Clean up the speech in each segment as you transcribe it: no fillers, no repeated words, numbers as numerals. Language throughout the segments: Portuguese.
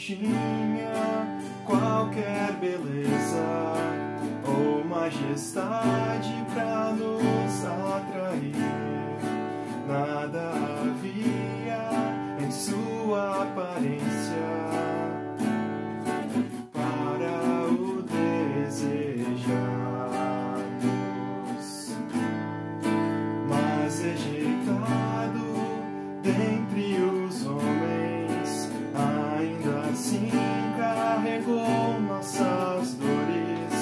tinha qualquer beleza ou majestade pra nos atrair. Nada havia em sua aparência para o desejarmos, mas rejeitado dentre os homens, ainda assim carregou nossas dores.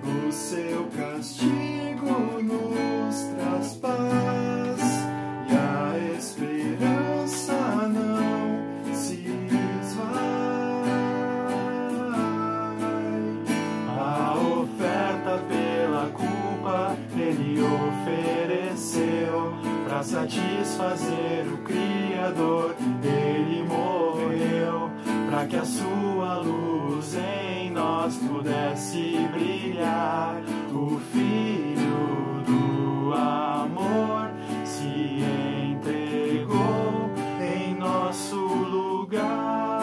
O seu castigo nos traz paz e a esperança não se esvai. A oferta pela culpa ele ofereceu para satisfazer o Criador. Ele morreu para que a sua luz em nós pudesse brilhar. O Filho do amor se entregou em nosso lugar.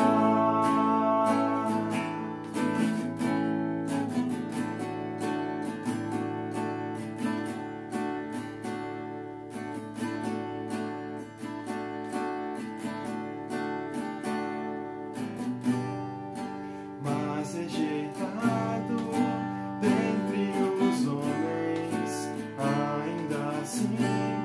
Mas rejeitado dentre os homens, ainda assim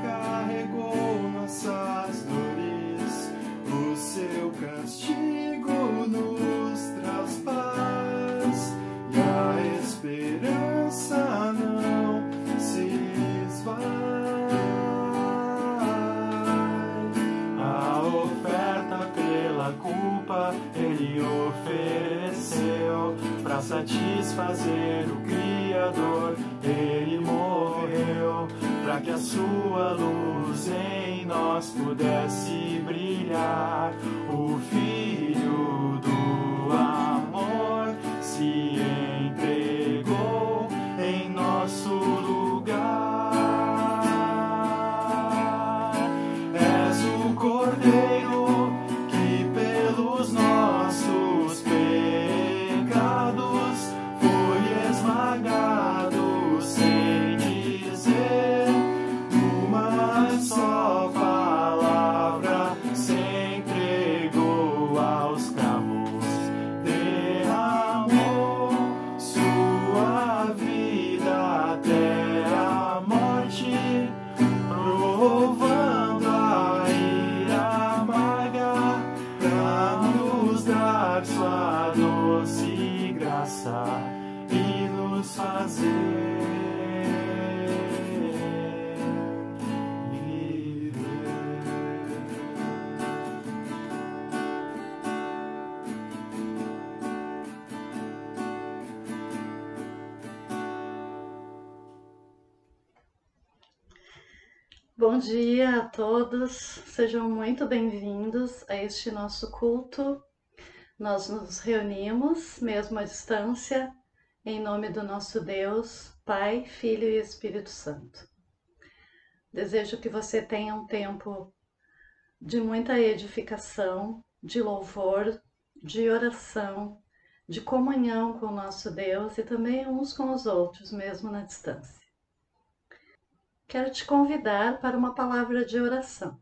carregou nossas dores. O seu castigo nos traz paz e a esperança não se esvai. A oferta pela culpa ele ofereceu para satisfazer o Criador. Ele morreu para que a sua luz em nós pudesse brilhar. O Filho do amor se entregou em nosso lugar. És o Cordeiro que pelos nossos pecados foi esmagado, sem dizer uma só palavra, se entregou aos cravos, derramou sua vida até a morte, provando a ira amarga pra nos dar sua doce graça e nos fazer viver. Bom dia a todos, sejam muito bem-vindos a este nosso culto. Nós nos reunimos, mesmo à distância, em nome do nosso Deus, Pai, Filho e Espírito Santo. Desejo que você tenha um tempo de muita edificação, de louvor, de oração, de comunhão com o nosso Deus e também uns com os outros, mesmo na distância. Quero te convidar para uma palavra de oração.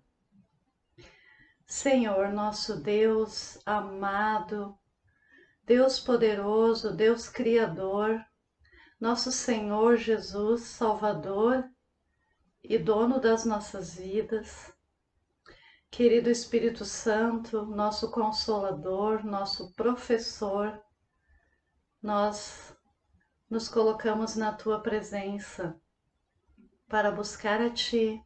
Senhor, nosso Deus amado, Deus poderoso, Deus Criador, nosso Senhor Jesus, Salvador e dono das nossas vidas, querido Espírito Santo, nosso Consolador, nosso Professor, nós nos colocamos na Tua presença para buscar a Ti,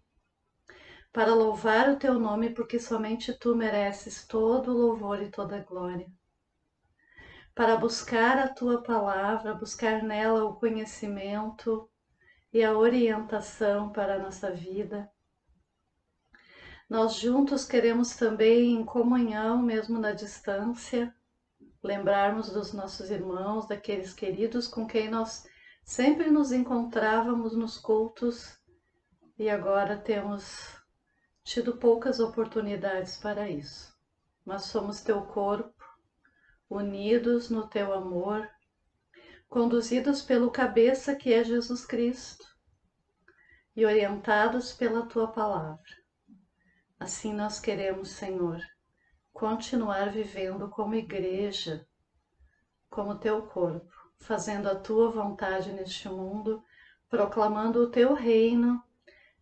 para louvar o Teu nome, porque somente Tu mereces todo o louvor e toda a glória. Para buscar a Tua palavra, buscar nela o conhecimento e a orientação para a nossa vida. Nós juntos queremos também, em comunhão, mesmo na distância, lembrarmos dos nossos irmãos, daqueles queridos com quem nós sempre nos encontrávamos nos cultos e agora temos tido poucas oportunidades para isso. Mas somos Teu corpo, unidos no teu amor, conduzidos pelo cabeça que é Jesus Cristo e orientados pela tua palavra. Assim nós queremos, Senhor, continuar vivendo como igreja, como teu corpo, fazendo a tua vontade neste mundo, proclamando o teu reino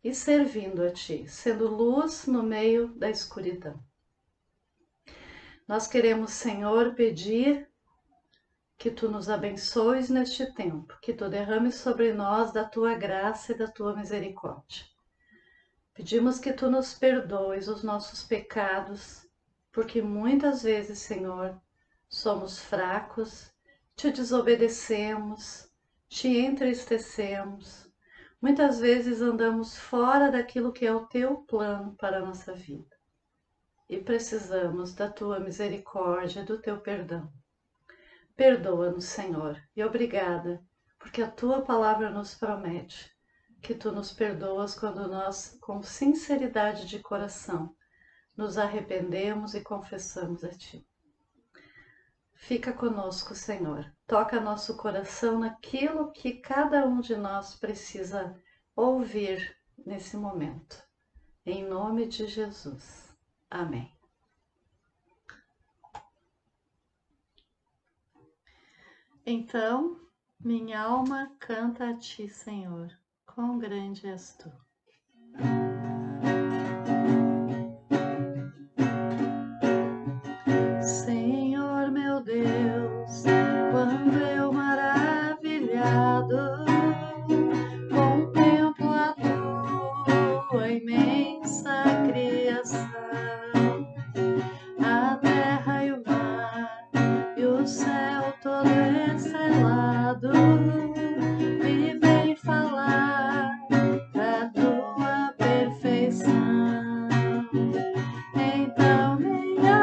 e servindo a ti, sendo luz no meio da escuridão. Nós queremos, Senhor, pedir que tu nos abençoes neste tempo, que tu derrames sobre nós da tua graça e da tua misericórdia. Pedimos que tu nos perdoes os nossos pecados, porque muitas vezes, Senhor, somos fracos, te desobedecemos, te entristecemos. Muitas vezes andamos fora daquilo que é o teu plano para a nossa vida. E precisamos da tua misericórdia, do teu perdão. Perdoa-nos, Senhor, e obrigada, porque a tua palavra nos promete que tu nos perdoas quando nós, com sinceridade de coração, nos arrependemos e confessamos a ti. Fica conosco, Senhor. Toca nosso coração naquilo que cada um de nós precisa ouvir nesse momento. Em nome de Jesus. Amém. Então, minha alma canta a ti, Senhor. Quão grande és tu. Senhor meu Deus, quando eu maravilhado contemplo a tua imensa criação, a terra e o mar e o céu todo estrelado, me vem falar da tua perfeição. Então minha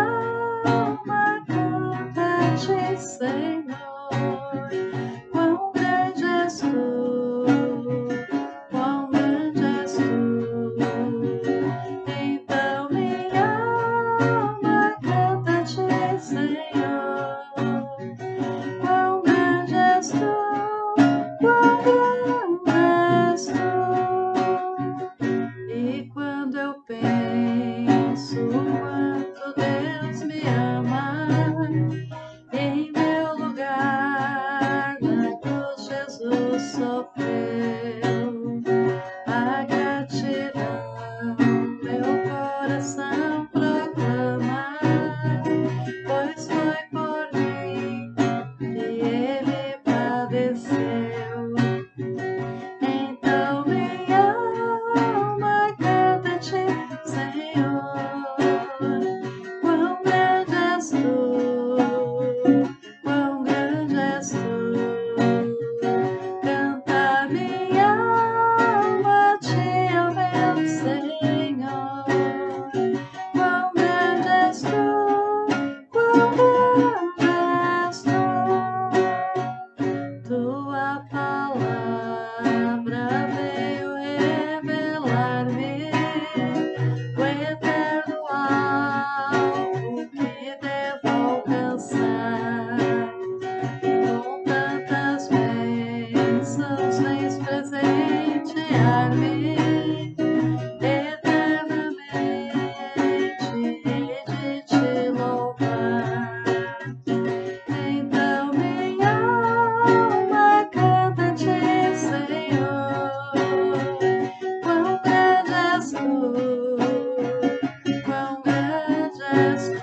alma canta-te, Senhor, quão grande és tu, quão grande és tu. Então minha alma canta-te, Senhor, quão grande és tu, quão grande és tu. E quando eu penso quanto Deus me ama, em meu lugar na cruz Jesus sofreu. A gratidão meu coração proclama, pois foi por mim que ele padeceu. Então minha alma canta-te, Senhor, quão grande és tu, quão grande és tu. Canta minha alma te ao meu Senhor, quão grande és tu, quão grande és tu. Tua palavra veio revelar-me o eterno alvo que devo alcançar. Com tantas bênçãos vens presentear-me eternamente e de te louvar. Então minha alma canta-te, Senhor, quão grande és tu, quão grande és tu.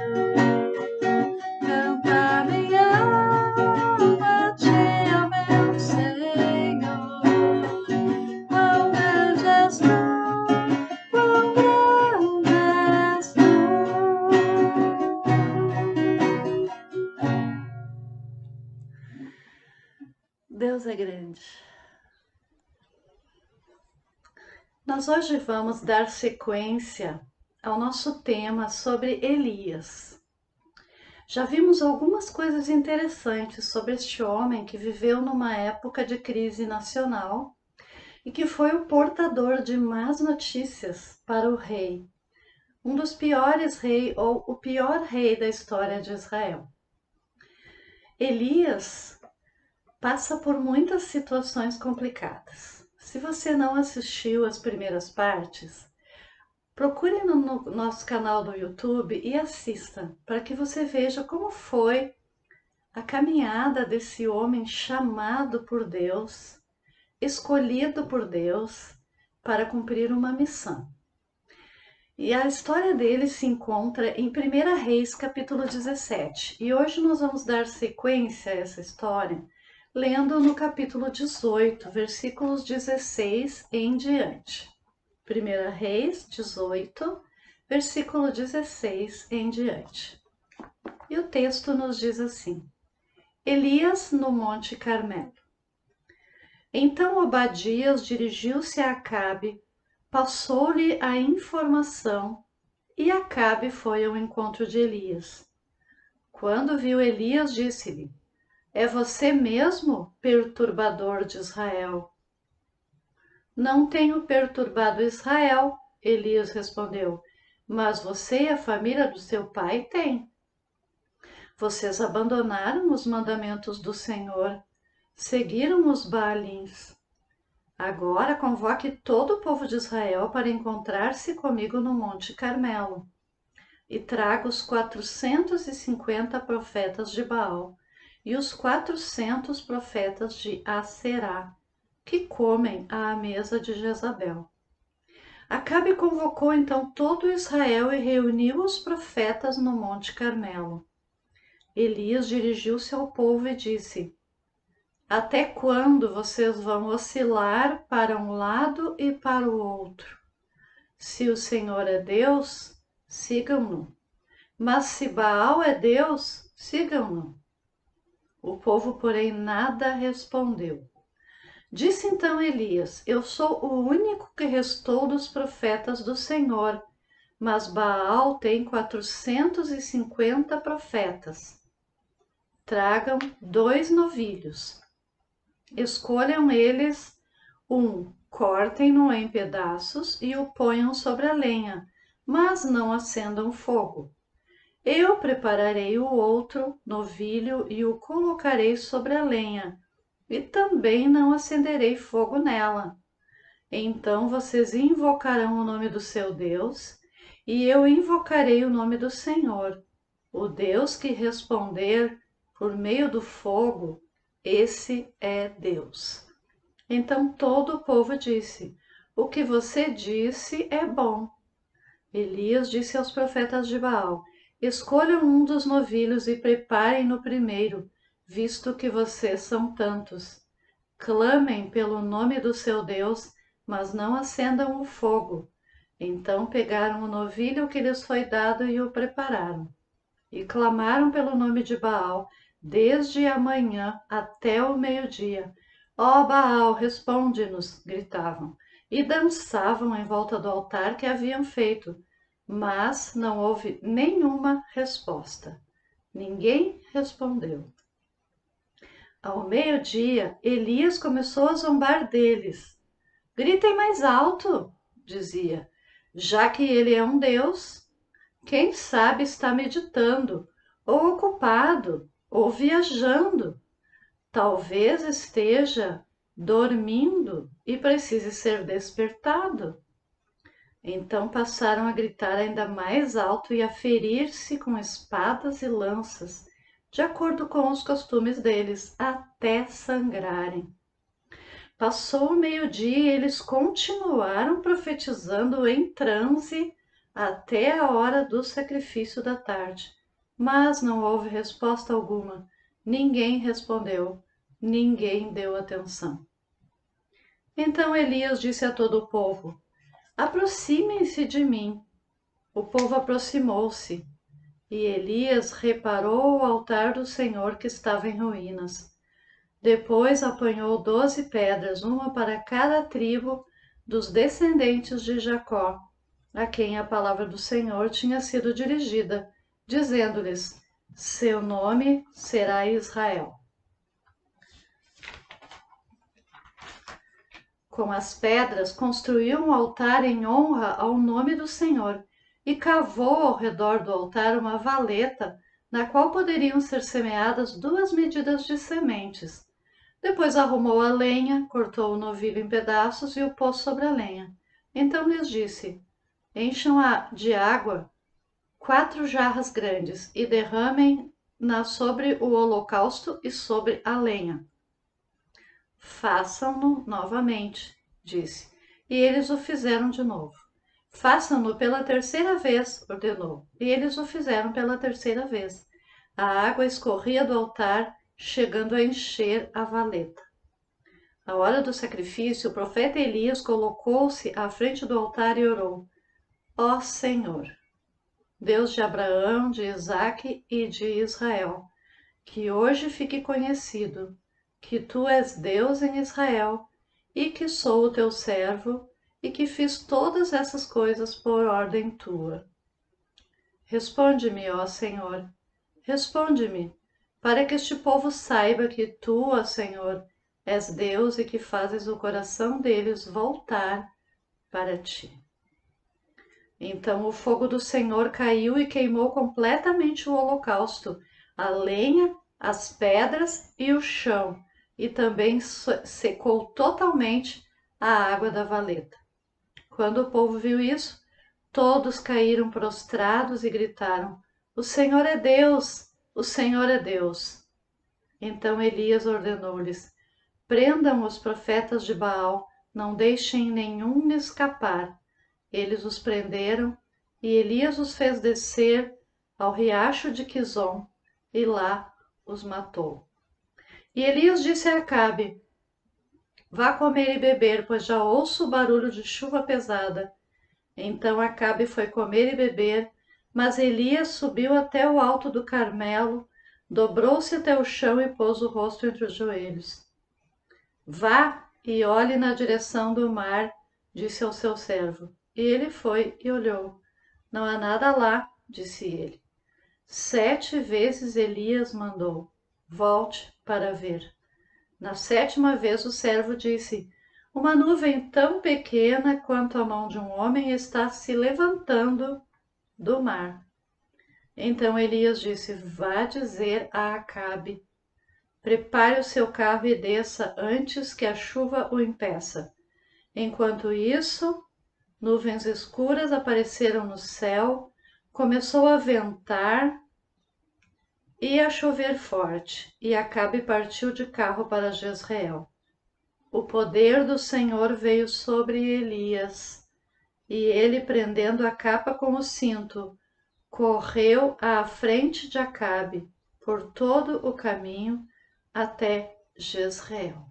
Canta minha alma te ao meu Senhor, quão grande és tu, quão grande és tu. Deus é grande. Nós hoje vamos dar sequência ao nosso tema sobre Elias. Já vimos algumas coisas interessantes sobre este homem que viveu numa época de crise nacional e que foi o portador de más notícias para o rei, um dos piores reis ou o pior rei da história de Israel. Elias passa por muitas situações complicadas. Se você não assistiu as primeiras partes, procure no nosso canal do YouTube e assista, para que você veja como foi a caminhada desse homem chamado por Deus, escolhido por Deus para cumprir uma missão. E a história dele se encontra em 1 Reis, capítulo 17. E hoje nós vamos dar sequência a essa história, lendo no capítulo 18, versículos 16 em diante. 1 Reis 18, versículo 16 em diante. E o texto nos diz assim: Elias no Monte Carmelo. Então Obadias dirigiu-se a Acabe, passou-lhe a informação, e Acabe foi ao encontro de Elias. Quando viu Elias, disse-lhe: É você mesmo, perturbador de Israel? Não tenho perturbado Israel, Elias respondeu, mas você e a família do seu pai têm. Vocês abandonaram os mandamentos do Senhor, seguiram os Baalins. Agora convoque todo o povo de Israel para encontrar-se comigo no Monte Carmelo, e traga os 450 profetas de Baal e os 400 profetas de Aserá, que comem à mesa de Jezabel. Acabe convocou então todo Israel e reuniu os profetas no Monte Carmelo. Elias dirigiu-se ao povo e disse: Até quando vocês vão oscilar para um lado e para o outro? Se o Senhor é Deus, sigam-no. Mas se Baal é Deus, sigam-no. O povo, porém, nada respondeu. Disse então Elias: Eu sou o único que restou dos profetas do Senhor, mas Baal tem 450 profetas. Tragam 2 novilhos. Escolham eles um, cortem-no em pedaços e o ponham sobre a lenha, mas não acendam fogo. Eu prepararei o outro novilho e o colocarei sobre a lenha, e também não acenderei fogo nela. Então vocês invocarão o nome do seu Deus, e eu invocarei o nome do Senhor. O Deus que responder por meio do fogo, esse é Deus. Então todo o povo disse: O que você disse é bom. Elias disse aos profetas de Baal: Escolham um dos novilhos e preparem-no primeiro, visto que vocês são tantos. Clamem pelo nome do seu Deus, mas não acendam o fogo. Então pegaram o novilho que lhes foi dado e o prepararam. E clamaram pelo nome de Baal, desde a manhã até o meio-dia. Ó Baal, responde-nos, gritavam, e dançavam em volta do altar que haviam feito. Mas não houve nenhuma resposta. Ninguém respondeu. Ao meio-dia, Elias começou a zombar deles. Gritem mais alto, dizia, já que ele é um Deus. Quem sabe está meditando, ou ocupado, ou viajando. Talvez esteja dormindo e precise ser despertado. Então passaram a gritar ainda mais alto e a ferir-se com espadas e lanças, de acordo com os costumes deles, até sangrarem. Passou o meio-dia e eles continuaram profetizando em transe até a hora do sacrifício da tarde. Mas não houve resposta alguma. Ninguém respondeu. Ninguém deu atenção. Então Elias disse a todo o povo: Aproximem-se de mim. O povo aproximou-se, e Elias reparou o altar do Senhor que estava em ruínas. Depois apanhou 12 pedras, uma para cada tribo dos descendentes de Jacó, a quem a palavra do Senhor tinha sido dirigida, dizendo-lhes: Seu nome será Israel. Com as pedras construiu um altar em honra ao nome do Senhor e cavou ao redor do altar uma valeta na qual poderiam ser semeadas 2 medidas de sementes. Depois arrumou a lenha, cortou o novilho em pedaços e o pôs sobre a lenha. Então lhes disse: encham de água 4 jarras grandes e derramem-na sobre o holocausto e sobre a lenha. Façam-no novamente, disse, e eles o fizeram de novo. Façam-no pela 3ª vez, ordenou, e eles o fizeram pela 3ª vez. A água escorria do altar, chegando a encher a valeta. À hora do sacrifício, o profeta Elias colocou-se à frente do altar e orou: Ó Senhor, Deus de Abraão, de Isaque e de Israel, que hoje fique conhecido que tu és Deus em Israel e que sou o teu servo e que fiz todas essas coisas por ordem tua. Responde-me, ó Senhor, responde-me, para que este povo saiba que tu, ó Senhor, és Deus e que fazes o coração deles voltar para ti. Então o fogo do Senhor caiu e queimou completamente o holocausto, a lenha, as pedras e o chão, e também secou totalmente a água da valeta. Quando o povo viu isso, todos caíram prostrados e gritaram: O Senhor é Deus! O Senhor é Deus! Então Elias ordenou-lhes: prendam os profetas de Baal, não deixem nenhum escapar. Eles os prenderam e Elias os fez descer ao riacho de Quizom e lá os matou. E Elias disse a Acabe: vá comer e beber, pois já ouço o barulho de chuva pesada. Então Acabe foi comer e beber, mas Elias subiu até o alto do Carmelo, dobrou-se até o chão e pôs o rosto entre os joelhos. Vá e olhe na direção do mar, disse ao seu servo. E ele foi e olhou. Não há nada lá, disse ele. 7 vezes Elias mandou: volte para ver. Na 7ª vez o servo disse: uma nuvem tão pequena quanto a mão de um homem está se levantando do mar. Então Elias disse: vá dizer a Acabe: prepare o seu carro e desça antes que a chuva o impeça. Enquanto isso, nuvens escuras apareceram no céu, começou a ventar e a chover forte, e Acabe partiu de carro para Jezreel. O poder do Senhor veio sobre Elias, e ele, prendendo a capa com o cinto, correu à frente de Acabe por todo o caminho até Jezreel.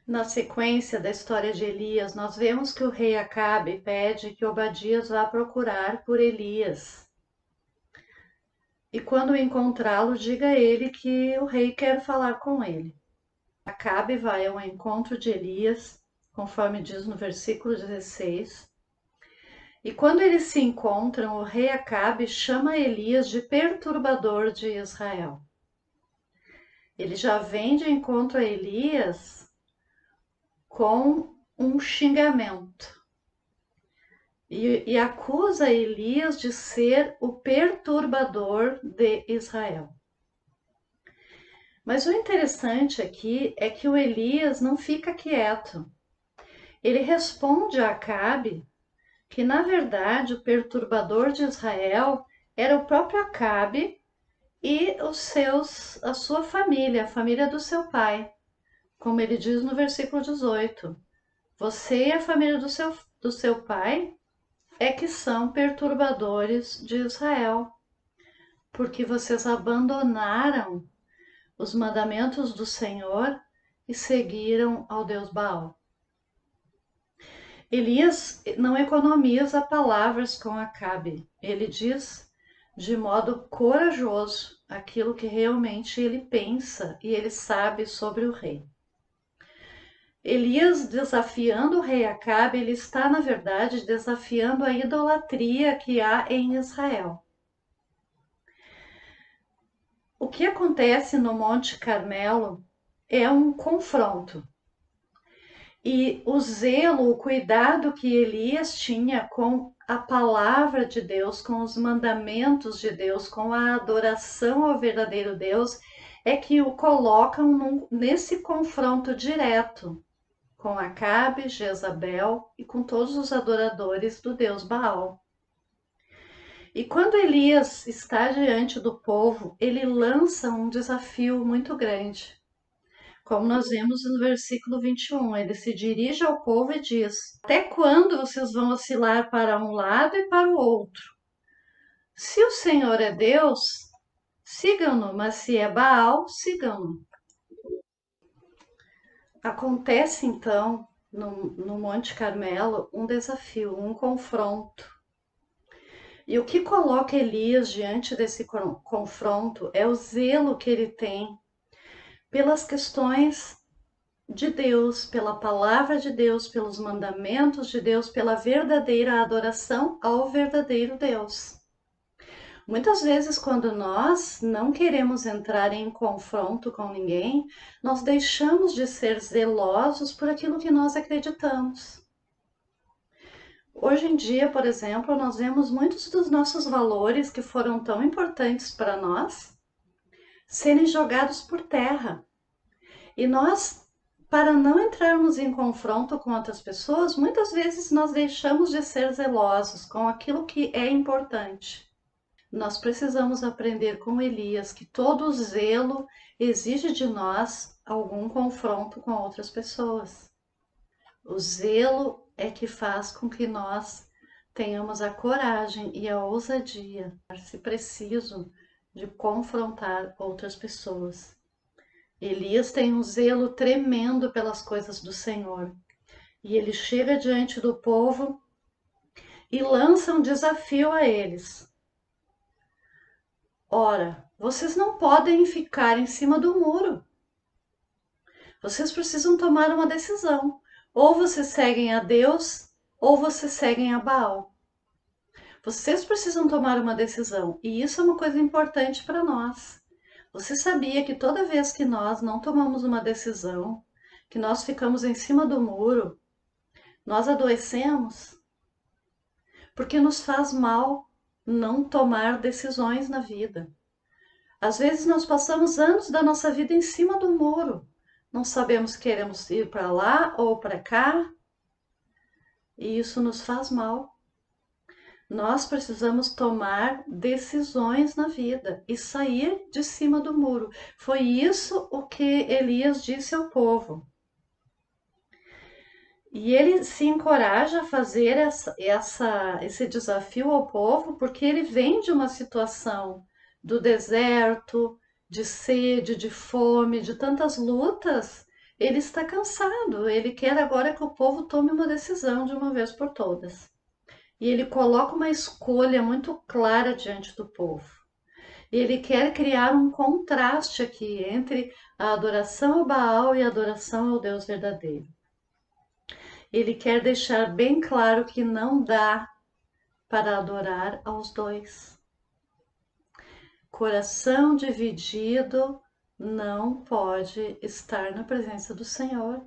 Na sequência da história de Elias, nós vemos que o rei Acabe pede que Obadias vá procurar por Elias. E quando encontrá-lo, diga a ele que o rei quer falar com ele. Acabe vai ao encontro de Elias, conforme diz no versículo 16. E quando eles se encontram, o rei Acabe chama Elias de perturbador de Israel. Ele já vem de encontro a Elias com um xingamento e acusa Elias de ser o perturbador de Israel. Mas o interessante aqui é que o Elias não fica quieto. Ele responde a Acabe que, na verdade, o perturbador de Israel era o próprio Acabe e a sua família, a família do seu pai. Como ele diz no versículo 18, você e a família do seu pai é que são perturbadores de Israel, porque vocês abandonaram os mandamentos do Senhor e seguiram ao Deus Baal. Elias não economiza palavras com Acabe. Ele diz de modo corajoso aquilo que realmente ele pensa e ele sabe sobre o rei. Elias desafiando o rei Acabe, ele está, na verdade, desafiando a idolatria que há em Israel. O que acontece no Monte Carmelo é um confronto. E o zelo, o cuidado que Elias tinha com a palavra de Deus, com os mandamentos de Deus, com a adoração ao verdadeiro Deus, é que o colocam nesse confronto direto com Acabe, Jezabel e com todos os adoradores do Deus Baal. E quando Elias está diante do povo, ele lança um desafio muito grande. Como nós vemos no versículo 21, ele se dirige ao povo e diz: Até quando vocês vão oscilar para um lado e para o outro? Se o Senhor é Deus, sigam-no, mas se é Baal, sigam-no. Acontece então, no Monte Carmelo, um desafio, um confronto. E o que coloca Elias diante desse confronto é o zelo que ele tem pelas questões de Deus, pela palavra de Deus, pelos mandamentos de Deus, pela verdadeira adoração ao verdadeiro Deus. Muitas vezes, quando nós não queremos entrar em confronto com ninguém, nós deixamos de ser zelosos por aquilo que nós acreditamos. Hoje em dia, por exemplo, nós vemos muitos dos nossos valores que foram tão importantes para nós serem jogados por terra. E nós, para não entrarmos em confronto com outras pessoas, muitas vezes nós deixamos de ser zelosos com aquilo que é importante. Nós precisamos aprender com Elias que todo zelo exige de nós algum confronto com outras pessoas. O zelo é que faz com que nós tenhamos a coragem e a ousadia, se preciso, de confrontar outras pessoas. Elias tem um zelo tremendo pelas coisas do Senhor. E ele chega diante do povo e lança um desafio a eles. Ora, vocês não podem ficar em cima do muro. Vocês precisam tomar uma decisão. Ou vocês seguem a Deus, ou vocês seguem a Baal. Vocês precisam tomar uma decisão. E isso é uma coisa importante para nós. Você sabia que toda vez que nós não tomamos uma decisão, que nós ficamos em cima do muro, nós adoecemos? Porque nos faz mal não tomar decisões na vida. Às vezes nós passamos anos da nossa vida em cima do muro. Não sabemos se queremos ir para lá ou para cá. E isso nos faz mal. Nós precisamos tomar decisões na vida e sair de cima do muro. Foi isso o que Elias disse ao povo. E ele se encoraja a fazer esse desafio ao povo porque ele vem de uma situação do deserto, de sede, de fome, de tantas lutas. Ele está cansado, ele quer agora que o povo tome uma decisão de uma vez por todas. E ele coloca uma escolha muito clara diante do povo. Ele quer criar um contraste aqui entre a adoração ao Baal e a adoração ao Deus verdadeiro. Ele quer deixar bem claro que não dá para adorar aos dois. Coração dividido não pode estar na presença do Senhor.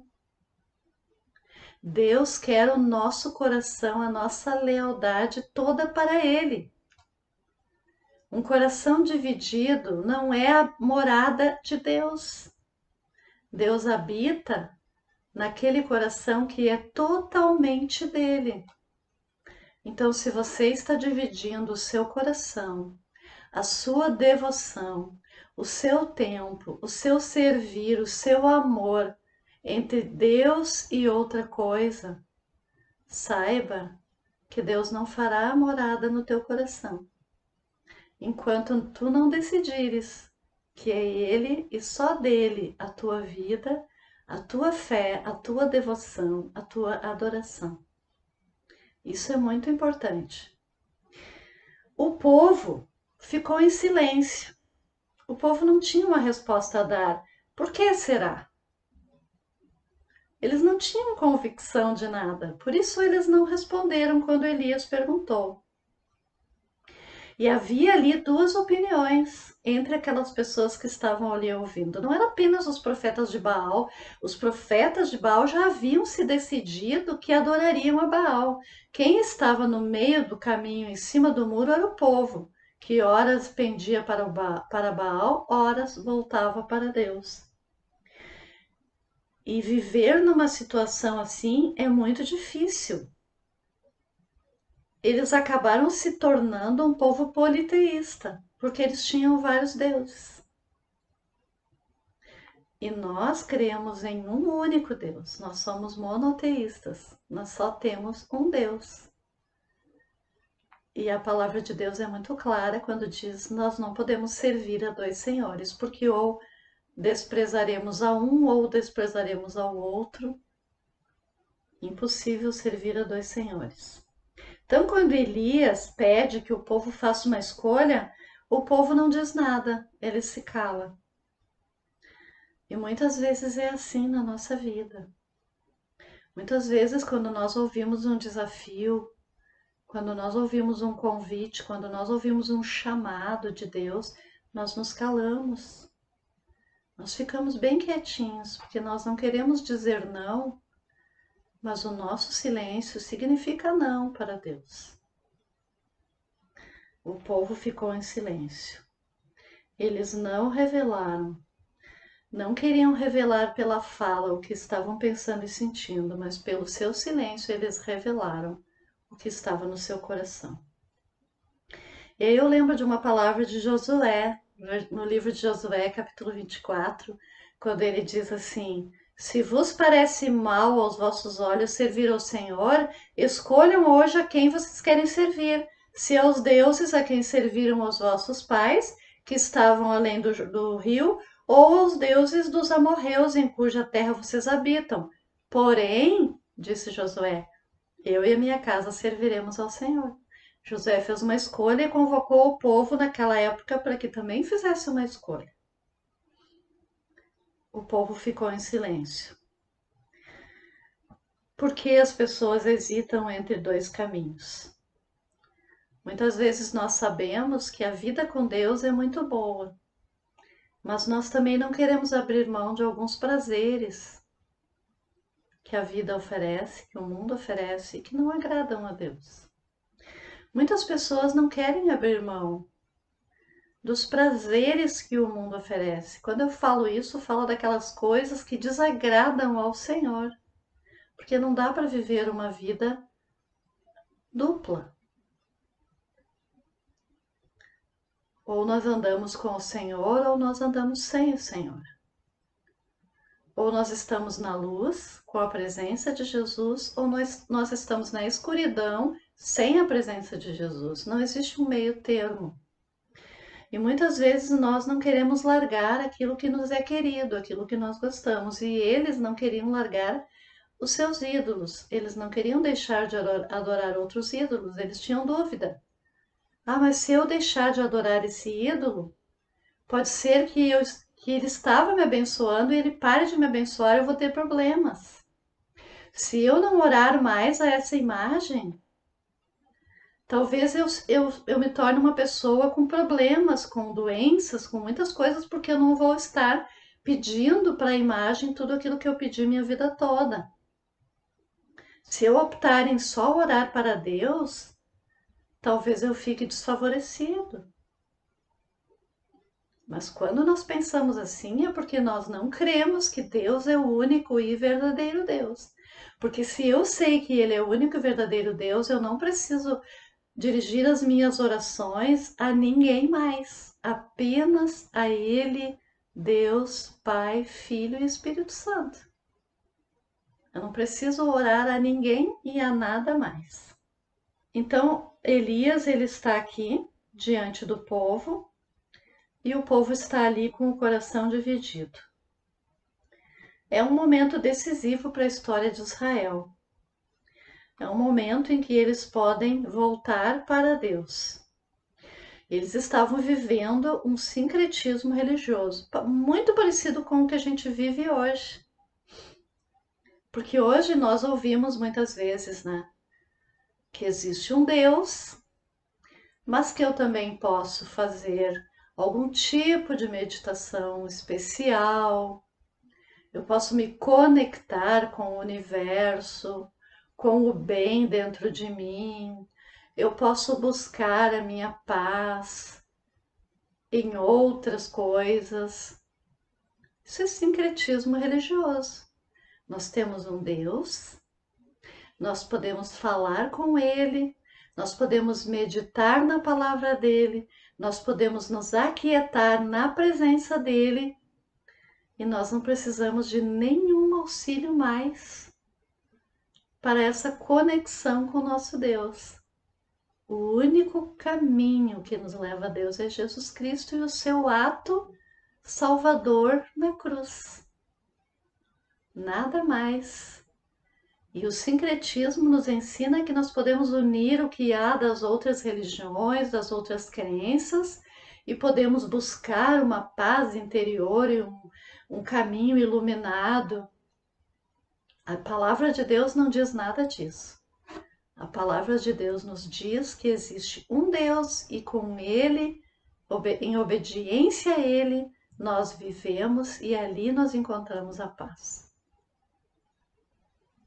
Deus quer o nosso coração, a nossa lealdade toda para Ele. Um coração dividido não é a morada de Deus. Deus habita naquele coração que é totalmente dele. Então, se você está dividindo o seu coração, a sua devoção, o seu tempo, o seu servir, o seu amor entre Deus e outra coisa, saiba que Deus não fará morada no teu coração, enquanto tu não decidires que é Ele e só dele a tua vida, a tua fé, a tua devoção, a tua adoração. Isso é muito importante. O povo ficou em silêncio. O povo não tinha uma resposta a dar. Por que será? Eles não tinham convicção de nada, por isso eles não responderam quando Elias perguntou. E havia ali duas opiniões. entre aquelas pessoas que estavam ali ouvindo. Não era apenas os profetas de Baal já haviam se decidido que adorariam a Baal. Quem estava no meio do caminho, em cima do muro, era o povo, que horas pendia para Baal, horas voltava para Deus. E viver numa situação assim é muito difícil. Eles acabaram se tornando um povo politeísta, porque eles tinham vários deuses. E nós cremos em um único Deus. Nós somos monoteístas. Nós só temos um Deus. E a palavra de Deus é muito clara quando diz: nós não podemos servir a dois senhores, porque ou desprezaremos a um ou desprezaremos ao outro. Impossível servir a dois senhores. Então, quando Elias pede que o povo faça uma escolha, o povo não diz nada, ele se cala. E muitas vezes é assim na nossa vida. Muitas vezes, quando nós ouvimos um desafio, quando nós ouvimos um convite, quando nós ouvimos um chamado de Deus, nós nos calamos. Nós ficamos bem quietinhos, porque nós não queremos dizer não, mas o nosso silêncio significa não para Deus. O povo ficou em silêncio. Eles não revelaram. Não queriam revelar pela fala o que estavam pensando e sentindo, mas pelo seu silêncio eles revelaram o que estava no seu coração. E aí eu lembro de uma palavra de Josué, no livro de Josué, capítulo 24, quando ele diz assim: se vos parece mal aos vossos olhos servir ao Senhor, escolham hoje a quem vocês querem servir, se aos deuses a quem serviram os vossos pais, que estavam além do rio, ou aos deuses dos amorreus em cuja terra vocês habitam. Porém, disse Josué, eu e a minha casa serviremos ao Senhor. Josué fez uma escolha e convocou o povo naquela época para que também fizesse uma escolha. O povo ficou em silêncio. Por que as pessoas hesitam entre dois caminhos? Muitas vezes nós sabemos que a vida com Deus é muito boa, mas nós também não queremos abrir mão de alguns prazeres que a vida oferece, que o mundo oferece e que não agradam a Deus. Muitas pessoas não querem abrir mão dos prazeres que o mundo oferece. Quando eu falo isso, eu falo daquelas coisas que desagradam ao Senhor, porque não dá para viver uma vida dupla. Ou nós andamos com o Senhor, ou nós andamos sem o Senhor. Ou nós estamos na luz, com a presença de Jesus, ou nós estamos na escuridão, sem a presença de Jesus. Não existe um meio termo. E muitas vezes nós não queremos largar aquilo que nos é querido, aquilo que nós gostamos. E eles não queriam largar os seus ídolos. Eles não queriam deixar de adorar outros ídolos. Eles tinham dúvida. Ah, mas se eu deixar de adorar esse ídolo, pode ser que ele estava me abençoando e ele pare de me abençoar, eu vou ter problemas. Se eu não orar mais a essa imagem, talvez eu me torne uma pessoa com problemas, com doenças, com muitas coisas, porque eu não vou estar pedindo para a imagem tudo aquilo que eu pedi minha vida toda. Se eu optar em só orar para Deus, talvez eu fique desfavorecido. Mas quando nós pensamos assim, é porque nós não cremos que Deus é o único e verdadeiro Deus. Porque se eu sei que Ele é o único e verdadeiro Deus, eu não preciso dirigir as minhas orações a ninguém mais, apenas a Ele, Deus, Pai, Filho e Espírito Santo. Eu não preciso orar a ninguém e a nada mais. Então, Elias, ele está aqui diante do povo e o povo está ali com o coração dividido. É um momento decisivo para a história de Israel. É um momento em que eles podem voltar para Deus. Eles estavam vivendo um sincretismo religioso, muito parecido com o que a gente vive hoje. Porque hoje nós ouvimos muitas vezes, né, que existe um Deus, mas que eu também posso fazer algum tipo de meditação especial. Eu posso me conectar com o universo, com o bem dentro de mim. Eu posso buscar a minha paz em outras coisas. Isso é sincretismo religioso. Nós temos um Deus, nós podemos falar com Ele, nós podemos meditar na palavra dEle, nós podemos nos aquietar na presença dEle e nós não precisamos de nenhum auxílio mais para essa conexão com o nosso Deus. O único caminho que nos leva a Deus é Jesus Cristo e o seu ato salvador na cruz. Nada mais. E o sincretismo nos ensina que nós podemos unir o que há das outras religiões, das outras crenças, e podemos buscar uma paz interior e um caminho iluminado. A palavra de Deus não diz nada disso. A palavra de Deus nos diz que existe um Deus e com Ele, em obediência a Ele, nós vivemos e ali nós encontramos a paz.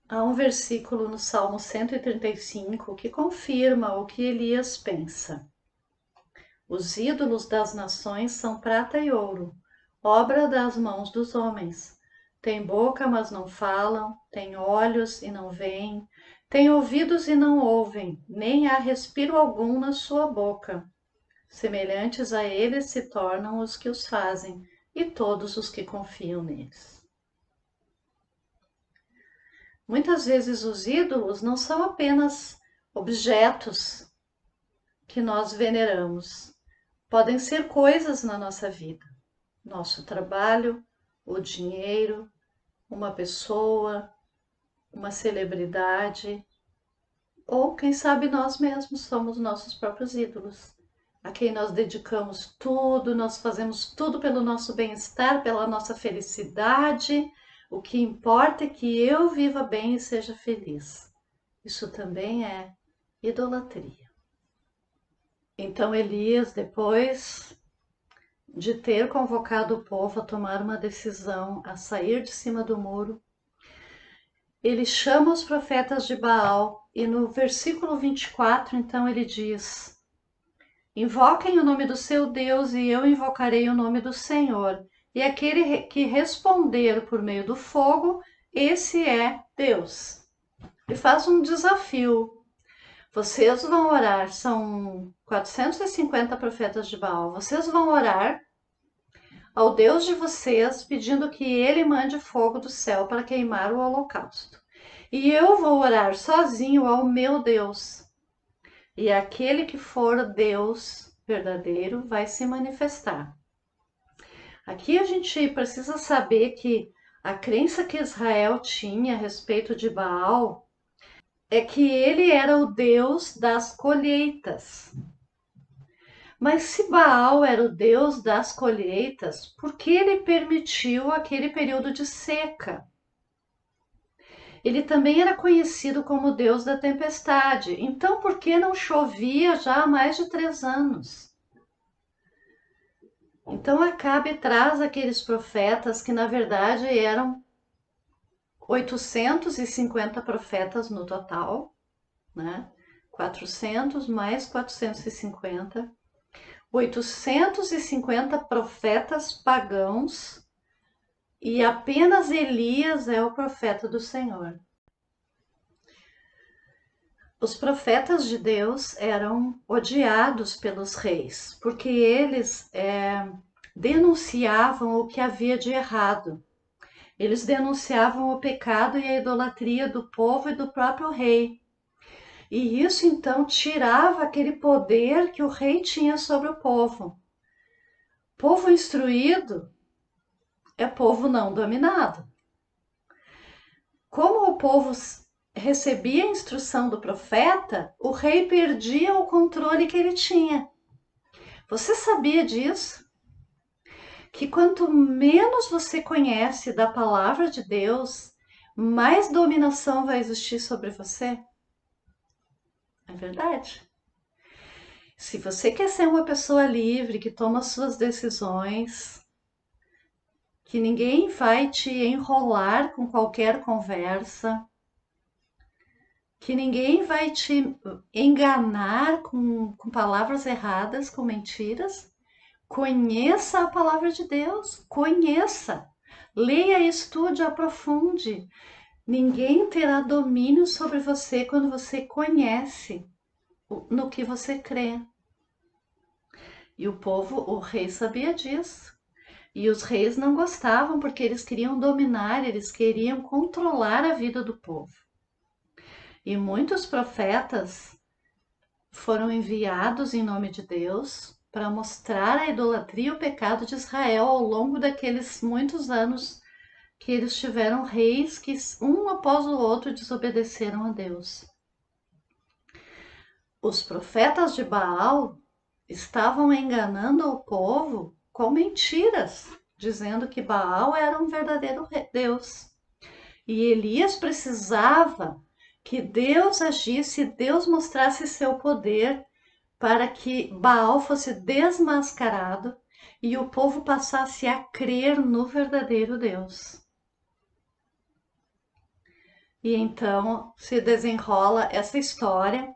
Há um versículo no Salmo 135 que confirma o que Elias pensa. Os ídolos das nações são prata e ouro, obra das mãos dos homens. Têm boca, mas não falam, têm olhos e não veem, têm ouvidos e não ouvem, nem há respiro algum na sua boca. Semelhantes a eles se tornam os que os fazem e todos os que confiam neles. Muitas vezes os ídolos não são apenas objetos que nós veneramos. Podem ser coisas na nossa vida. Nosso trabalho, o dinheiro, uma pessoa, uma celebridade. Ou, quem sabe, nós mesmos somos nossos próprios ídolos. A quem nós dedicamos tudo, nós fazemos tudo pelo nosso bem-estar, pela nossa felicidade. O que importa é que eu viva bem e seja feliz. Isso também é idolatria. Então Elias, depois de ter convocado o povo a tomar uma decisão, a sair de cima do muro, ele chama os profetas de Baal e no versículo 24, então ele diz: invoquem o nome do seu Deus e eu invocarei o nome do Senhor. E aquele que responder por meio do fogo, esse é Deus. E faz um desafio. Vocês vão orar, são 450 profetas de Baal. Vocês vão orar ao Deus de vocês, pedindo que ele mande fogo do céu para queimar o holocausto. E eu vou orar sozinho ao meu Deus. E aquele que for Deus verdadeiro vai se manifestar. Aqui a gente precisa saber que a crença que Israel tinha a respeito de Baal é que ele era o Deus das colheitas. Mas se Baal era o Deus das colheitas, por que ele permitiu aquele período de seca? Ele também era conhecido como Deus da tempestade. Então, por que não chovia já há mais de 3 anos? Então Acabe traz aqueles profetas que na verdade eram 850 profetas no total, né? 400 mais 450, 850 profetas pagãos e apenas Elias é o profeta do Senhor. Os profetas de Deus eram odiados pelos reis, porque eles denunciavam o que havia de errado. Eles denunciavam o pecado e a idolatria do povo e do próprio rei. E isso então tirava aquele poder que o rei tinha sobre o povo. Povo instruído é povo não dominado. Como o povo recebia a instrução do profeta, o rei perdia o controle que ele tinha. Você sabia disso? Que quanto menos você conhece da palavra de Deus, mais dominação vai existir sobre você? É verdade. Se você quer ser uma pessoa livre, que toma suas decisões, que ninguém vai te enrolar com qualquer conversa, que ninguém vai te enganar com palavras erradas, com mentiras, conheça a palavra de Deus, conheça. Leia, estude, aprofunde. Ninguém terá domínio sobre você quando você conhece no que você crê. E o rei sabia disso. E os reis não gostavam porque eles queriam dominar, eles queriam controlar a vida do povo. E muitos profetas foram enviados em nome de Deus para mostrar a idolatria e o pecado de Israel ao longo daqueles muitos anos que eles tiveram reis que um após o outro desobedeceram a Deus. Os profetas de Baal estavam enganando o povo com mentiras, dizendo que Baal era um verdadeiro Deus. E Elias precisava que Deus agisse, Deus mostrasse seu poder para que Baal fosse desmascarado e o povo passasse a crer no verdadeiro Deus. E então se desenrola essa história.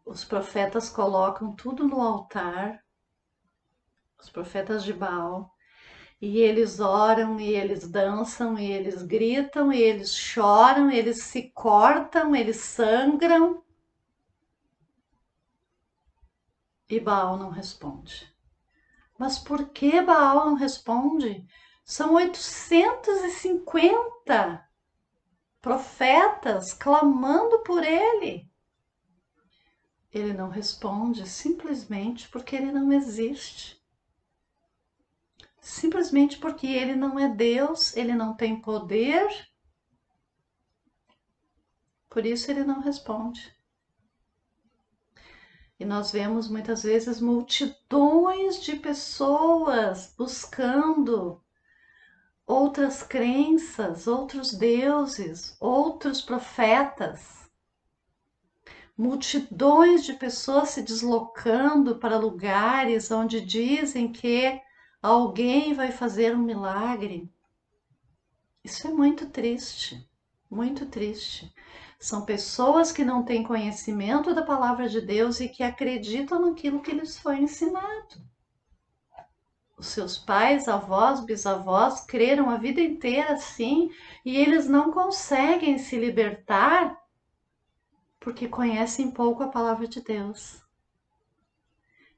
Os profetas colocam tudo no altar, os profetas de Baal, e eles oram, e eles dançam, e eles gritam, e eles choram, eles se cortam, eles sangram. E Baal não responde. Mas por que Baal não responde? São 850 profetas clamando por ele. Ele não responde simplesmente porque ele não existe. Simplesmente porque ele não é Deus, ele não tem poder. Por isso ele não responde. E nós vemos muitas vezes multidões de pessoas buscando outras crenças, outros deuses, outros profetas. Multidões de pessoas se deslocando para lugares onde dizem que alguém vai fazer um milagre. Isso é muito triste, muito triste. São pessoas que não têm conhecimento da palavra de Deus e que acreditam naquilo que lhes foi ensinado. Os seus pais, avós, bisavós creram a vida inteira assim e eles não conseguem se libertar porque conhecem pouco a palavra de Deus.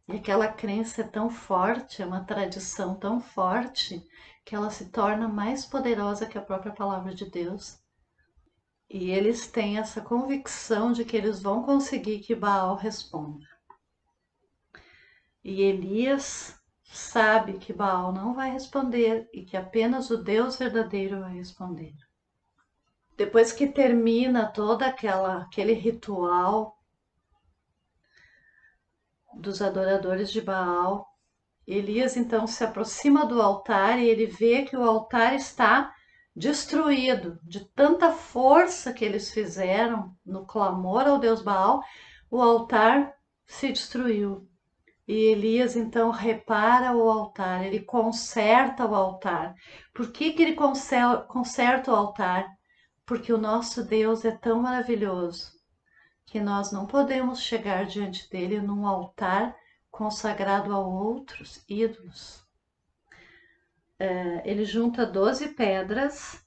E aquela crença é tão forte, é uma tradição tão forte, que ela se torna mais poderosa que a própria palavra de Deus. E eles têm essa convicção de que eles vão conseguir que Baal responda. E Elias sabe que Baal não vai responder e que apenas o Deus verdadeiro vai responder. Depois que termina todo aquele ritual dos adoradores de Baal, Elias então se aproxima do altar e ele vê que o altar está destruído. De tanta força que eles fizeram no clamor ao Deus Baal, o altar se destruiu. E Elias então repara o altar, ele conserta o altar. Por que ele conserta o altar? Porque o nosso Deus é tão maravilhoso que nós não podemos chegar diante dele num altar consagrado a outros ídolos. Ele junta 12 pedras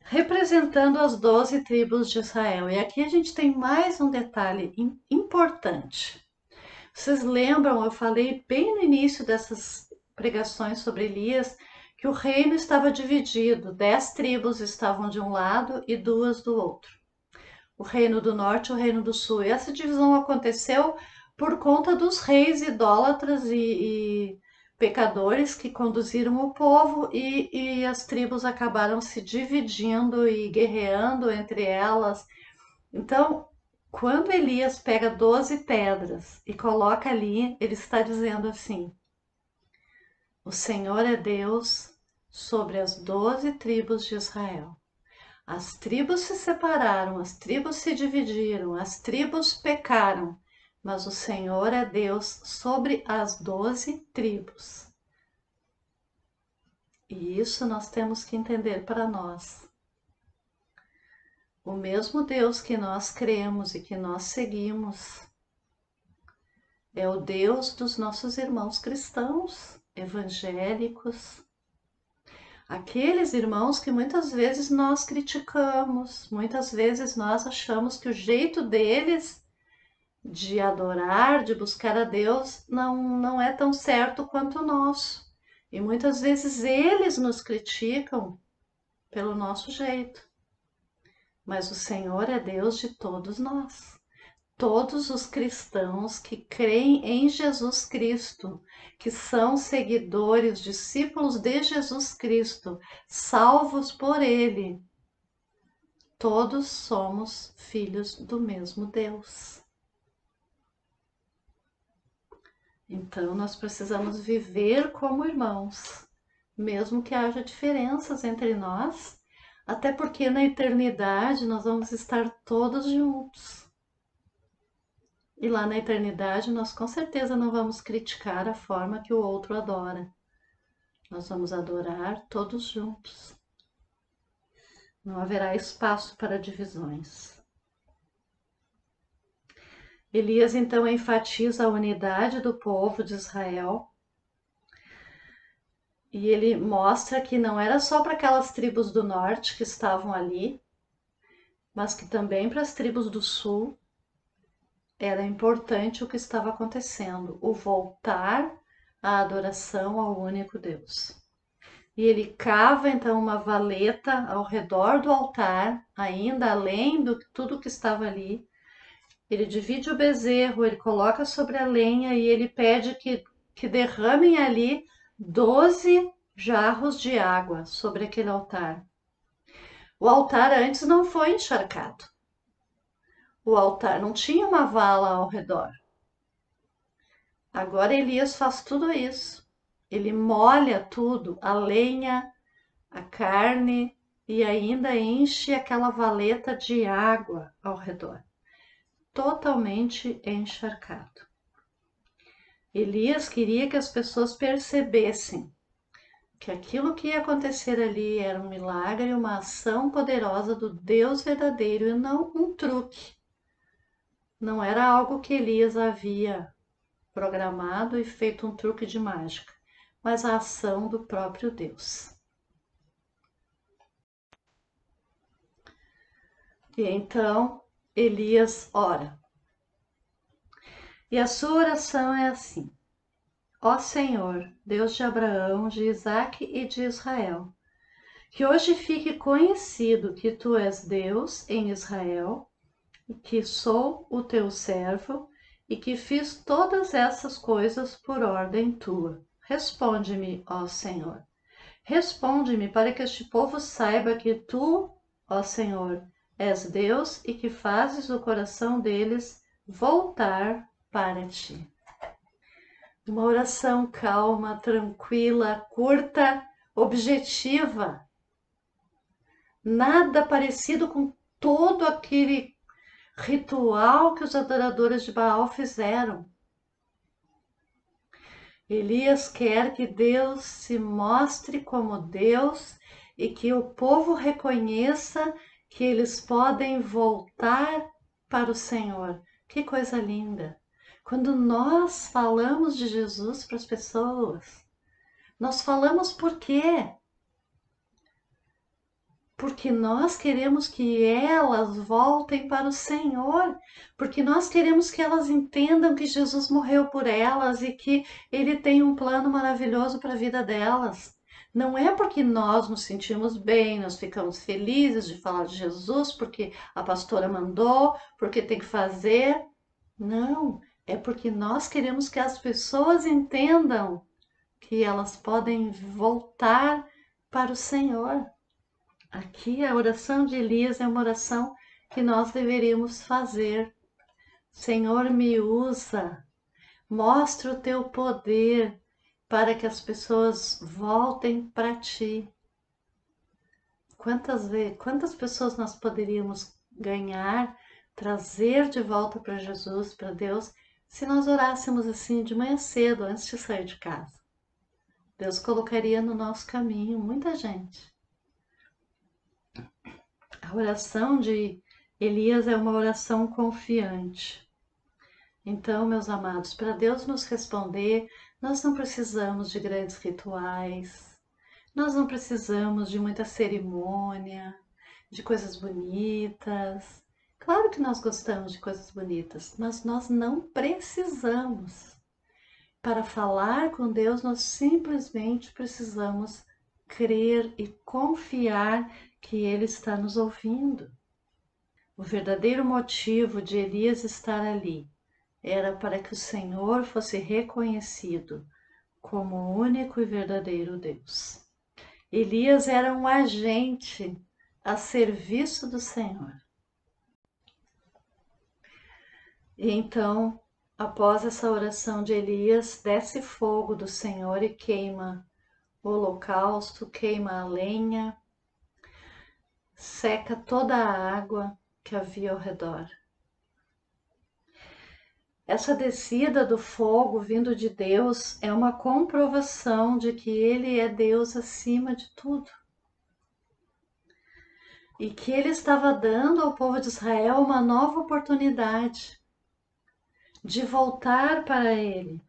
representando as 12 tribos de Israel. E aqui a gente tem mais um detalhe importante. Vocês lembram, eu falei bem no início dessas pregações sobre Elias, que o reino estava dividido, 10 tribos estavam de um lado e 2 do outro. O reino do norte e o reino do sul. E essa divisão aconteceu por conta dos reis idólatras e pecadores que conduziram o povo e as tribos acabaram se dividindo e guerreando entre elas. Então, quando Elias pega 12 pedras e coloca ali, ele está dizendo assim: o Senhor é Deus sobre as 12 tribos de Israel. As tribos se separaram, as tribos se dividiram, as tribos pecaram, mas o Senhor é Deus sobre as 12 tribos. E isso nós temos que entender para nós. O mesmo Deus que nós cremos e que nós seguimos é o Deus dos nossos irmãos cristãos, evangélicos, aqueles irmãos que muitas vezes nós criticamos, muitas vezes nós achamos que o jeito deles de adorar, de buscar a Deus, não é tão certo quanto o nosso. E muitas vezes eles nos criticam pelo nosso jeito. Mas o Senhor é Deus de todos nós. Todos os cristãos que creem em Jesus Cristo, que são seguidores, discípulos de Jesus Cristo, salvos por Ele, todos somos filhos do mesmo Deus. Então nós precisamos viver como irmãos, mesmo que haja diferenças entre nós, até porque na eternidade nós vamos estar todos juntos. E lá na eternidade nós com certeza não vamos criticar a forma que o outro adora. Nós vamos adorar todos juntos. Não haverá espaço para divisões. Elias então enfatiza a unidade do povo de Israel. E ele mostra que não era só para aquelas tribos do norte que estavam ali, mas que também para as tribos do sul era importante o que estava acontecendo, o voltar à adoração ao único Deus. E ele cava então uma valeta ao redor do altar, ainda além de tudo que estava ali. Ele divide o bezerro, ele coloca sobre a lenha e ele pede que derramem ali 12 jarros de água sobre aquele altar. O altar antes não foi encharcado. O altar não tinha uma vala ao redor. Agora Elias faz tudo isso. Ele molha tudo, a lenha, a carne, e ainda enche aquela valeta de água ao redor, totalmente encharcado. Elias queria que as pessoas percebessem que aquilo que ia acontecer ali era um milagre, uma ação poderosa do Deus verdadeiro e não um truque. Não era algo que Elias havia programado e feito um truque de mágica, mas a ação do próprio Deus. E então Elias ora. E a sua oração é assim: Ó Senhor, Deus de Abraão, de Isaque e de Israel, que hoje fique conhecido que tu és Deus em Israel, e que sou o teu servo, e que fiz todas essas coisas por ordem tua. Responde-me, ó Senhor. Responde-me para que este povo saiba que tu, ó Senhor, és Deus e que fazes o coração deles voltar para ti. Uma oração calma, tranquila, curta, objetiva. Nada parecido com todo aquele ritual que os adoradores de Baal fizeram. Elias quer que Deus se mostre como Deus e que o povo reconheça que eles podem voltar para o Senhor. Que coisa linda! Quando nós falamos de Jesus para as pessoas, nós falamos por quê? Porque nós queremos que elas voltem para o Senhor, porque nós queremos que elas entendam que Jesus morreu por elas e que Ele tem um plano maravilhoso para a vida delas. Não é porque nós nos sentimos bem, nós ficamos felizes de falar de Jesus, porque a pastora mandou, porque tem que fazer. Não, é porque nós queremos que as pessoas entendam que elas podem voltar para o Senhor. Aqui a oração de Elias é uma oração que nós deveríamos fazer. Senhor, me usa, mostra o teu poder para que as pessoas voltem para ti. quantas pessoas nós poderíamos ganhar, trazer de volta para Jesus, para Deus, se nós orássemos assim de manhã cedo, antes de sair de casa. Deus colocaria no nosso caminho muita gente. A oração de Elias é uma oração confiante. Então, meus amados, para Deus nos responder, nós não precisamos de grandes rituais, nós não precisamos de muita cerimônia, de coisas bonitas. Claro que nós gostamos de coisas bonitas, mas nós não precisamos. Para falar com Deus, nós simplesmente precisamos crer e confiar que Ele está nos ouvindo. O verdadeiro motivo de Elias estar ali era para que o Senhor fosse reconhecido como o único e verdadeiro Deus. Elias era um agente a serviço do Senhor. E então, após essa oração de Elias, desce fogo do Senhor e queima o holocausto, queima a lenha, seca toda a água que havia ao redor. Essa descida do fogo vindo de Deus é uma comprovação de que Ele é Deus acima de tudo. E que Ele estava dando ao povo de Israel uma nova oportunidade de voltar para Ele.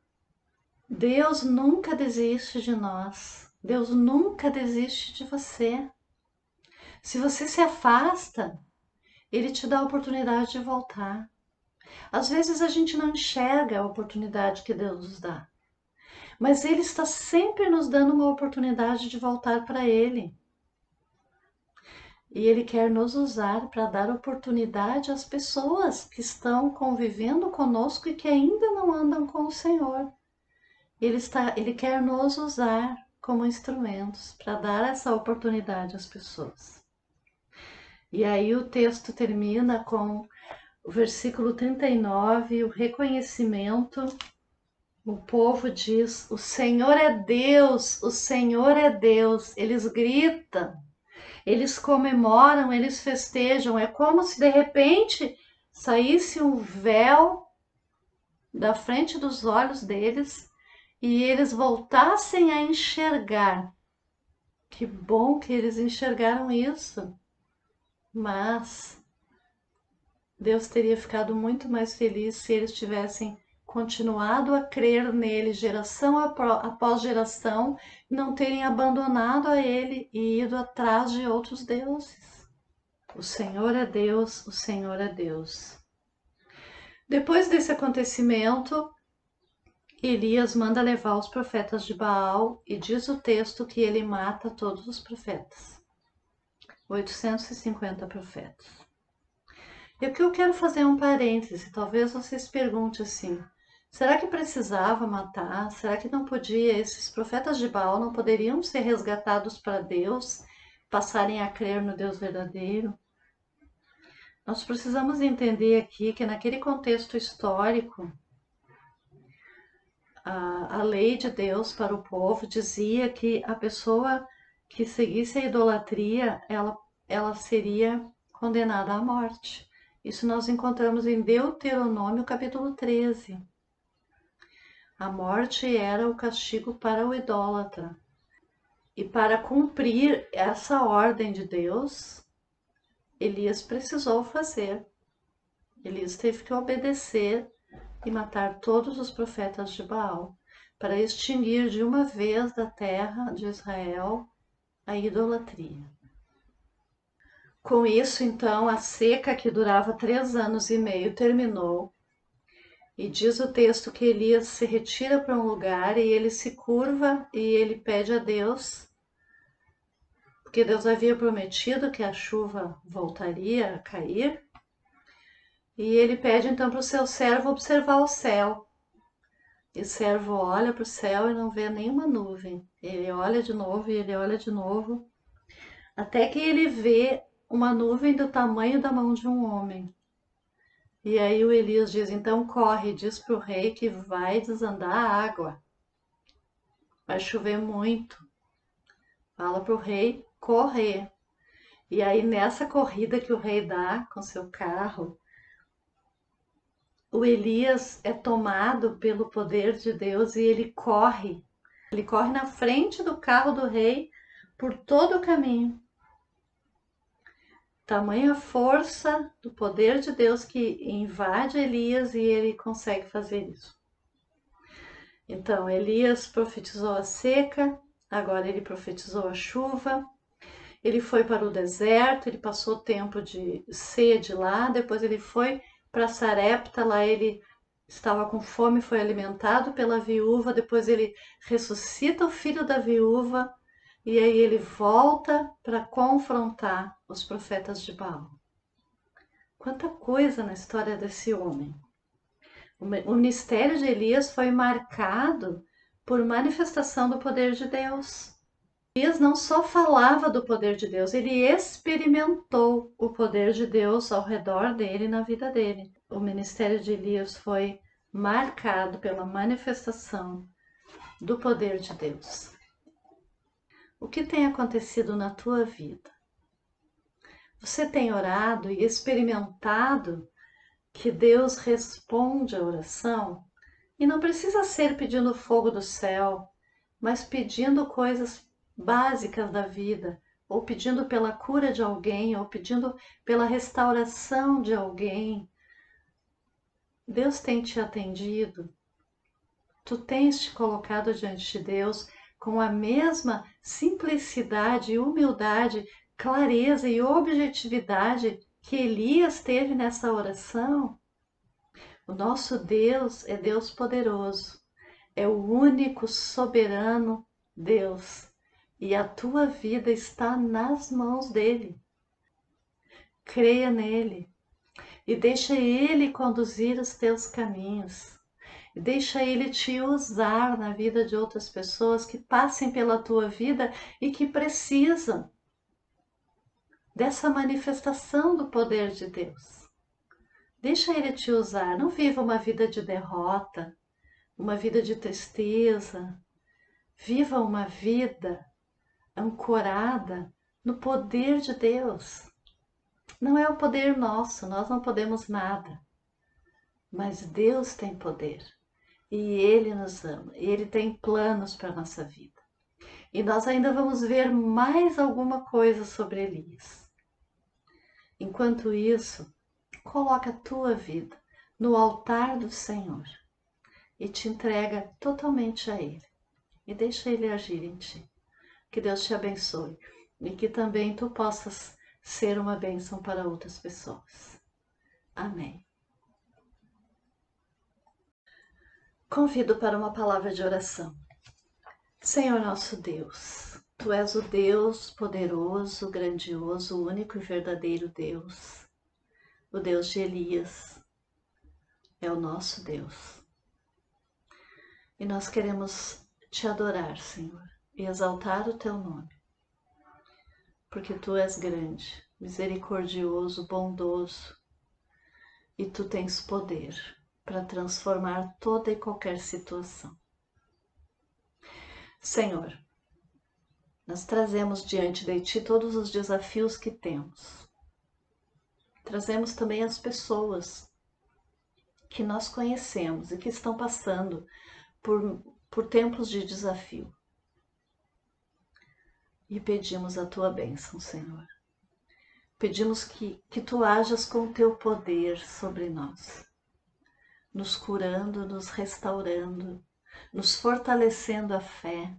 Deus nunca desiste de nós. Deus nunca desiste de você. Se você se afasta, Ele te dá a oportunidade de voltar. Às vezes a gente não enxerga a oportunidade que Deus nos dá, mas Ele está sempre nos dando uma oportunidade de voltar para Ele. E Ele quer nos usar para dar oportunidade às pessoas que estão convivendo conosco e que ainda não andam com o Senhor. Ele quer nos usar como instrumentos para dar essa oportunidade às pessoas. E aí o texto termina com o versículo 39, o reconhecimento. O povo diz: o Senhor é Deus, o Senhor é Deus. Eles gritam, eles comemoram, eles festejam. É como se de repente saísse um véu da frente dos olhos deles e eles voltassem a enxergar. Que bom que eles enxergaram isso. Mas Deus teria ficado muito mais feliz se eles tivessem continuado a crer nele geração após geração, não terem abandonado a ele e ido atrás de outros deuses. O Senhor é Deus, o Senhor é Deus. Depois desse acontecimento, Elias manda levar os profetas de Baal e diz o texto que ele mata todos os profetas. 850 profetas. E o que eu quero fazer é um parêntese, talvez você se pergunte assim, será que precisava matar? Será que não podia? Esses profetas de Baal não poderiam ser resgatados para Deus, passarem a crer no Deus verdadeiro? Nós precisamos entender aqui que naquele contexto histórico, a lei de Deus para o povo dizia que a pessoa que seguisse a idolatria, ela seria condenada à morte. Isso nós encontramos em Deuteronômio capítulo 13. A morte era o castigo para o idólatra. E para cumprir essa ordem de Deus, Elias precisou fazer. Elias teve que obedecer e matar todos os profetas de Baal, para extinguir de uma vez da terra de Israel a idolatria. Com isso, então, a seca que durava 3 anos e meio terminou, e diz o texto que Elias se retira para um lugar e ele se curva e ele pede a Deus, porque Deus havia prometido que a chuva voltaria a cair, e ele pede então para o seu servo observar o céu. E o servo olha para o céu e não vê nenhuma nuvem. Ele olha de novo e ele olha de novo, até que ele vê uma nuvem do tamanho da mão de um homem. E aí o Elias diz, então corre, diz para o rei que vai desandar a água. Vai chover muito. Fala para o rei correr. E aí nessa corrida que o rei dá com seu carro, o Elias é tomado pelo poder de Deus e ele corre. Ele corre na frente do carro do rei por todo o caminho. Tamanha força do poder de Deus que invade Elias e ele consegue fazer isso. Então, Elias profetizou a seca, agora ele profetizou a chuva. Ele foi para o deserto, ele passou tempo de sede lá, depois ele foi para Sarepta, lá ele estava com fome, foi alimentado pela viúva, depois ele ressuscita o filho da viúva e aí ele volta para confrontar os profetas de Baal. Quanta coisa na história desse homem. O ministério de Elias foi marcado por manifestação do poder de Deus. Elias não só falava do poder de Deus, ele experimentou o poder de Deus ao redor dele, na vida dele. O ministério de Elias foi marcado pela manifestação do poder de Deus. O que tem acontecido na tua vida? Você tem orado e experimentado que Deus responde a oração? E não precisa ser pedindo fogo do céu, mas pedindo coisas básicas da vida, ou pedindo pela cura de alguém, ou pedindo pela restauração de alguém. Deus tem te atendido? Tu tens te colocado diante de Deus com a mesma simplicidade, humildade, clareza e objetividade que Elias teve nessa oração? O nosso Deus é Deus poderoso, é o único soberano Deus e a tua vida está nas mãos dele. Creia nele e deixa ele conduzir os teus caminhos. E deixa ele te usar na vida de outras pessoas que passem pela tua vida e que precisam dessa manifestação do poder de Deus. Deixa ele te usar, não viva uma vida de derrota, uma vida de tristeza. Viva uma vida ancorada no poder de Deus. Não é o poder nosso, nós não podemos nada. Mas Deus tem poder. E Ele nos ama. E Ele tem planos para a nossa vida. E nós ainda vamos ver mais alguma coisa sobre Elias. Enquanto isso, coloca a tua vida no altar do Senhor. E te entrega totalmente a Ele. E deixa Ele agir em ti. Que Deus te abençoe e que também tu possas ser uma bênção para outras pessoas. Amém. Convido para uma palavra de oração. Senhor nosso Deus, Tu és o Deus poderoso, grandioso, o único e verdadeiro Deus. O Deus de Elias é o nosso Deus. E nós queremos Te adorar, Senhor, e exaltar o Teu nome. Porque Tu és grande, misericordioso, bondoso, e Tu tens poder para transformar toda e qualquer situação. Senhor, nós trazemos diante de Ti todos os desafios que temos. Trazemos também as pessoas que nós conhecemos e que estão passando por tempos de desafio. E pedimos a Tua bênção, Senhor. Pedimos que Tu hajas com o Teu poder sobre nós, nos curando, nos restaurando, nos fortalecendo a fé,